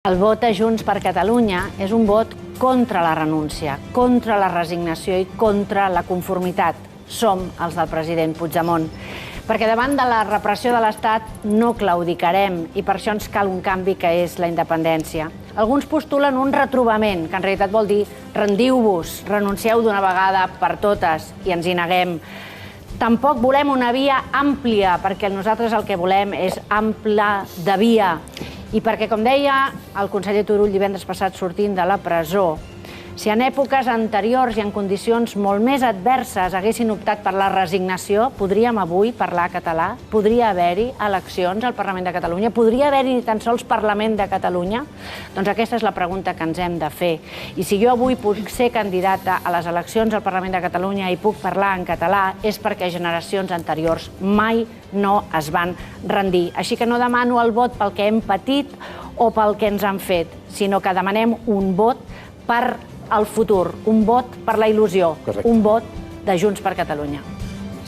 El vot a Junts per Catalunya és un vot contra la renúncia, contra la resignació i contra la conformitat. Som els del president Puigdemont. Perquè davant de la repressió de l'Estat no claudicarem i per això ens cal un canvi que és la independència. Alguns postulen un retrobament, que en realitat vol dir rendiu-vos, renuncieu d'una vegada per totes i ens hi neguem. Tampoc volem una via àmplia, perquè nosaltres el que volem és ample de via. I perquè, com deia el conseller Turull divendres passat sortint de la presó, si en èpoques anteriors i en condicions molt més adverses haguessin optat per la resignació, podríem avui parlar català? Podria haver-hi eleccions al Parlament de Catalunya? Podria haver-hi ni tan sols Parlament de Catalunya? Doncs aquesta és la pregunta que ens hem de fer. I si jo avui puc ser candidata a les eleccions al Parlament de Catalunya i puc parlar en català, és perquè generacions anteriors mai no es van rendir. Així que no demano el vot pel que hem patit o pel que ens han fet, sinó que demanem un vot per al futur, un vot per la il·lusió, un vot de Junts per Catalunya.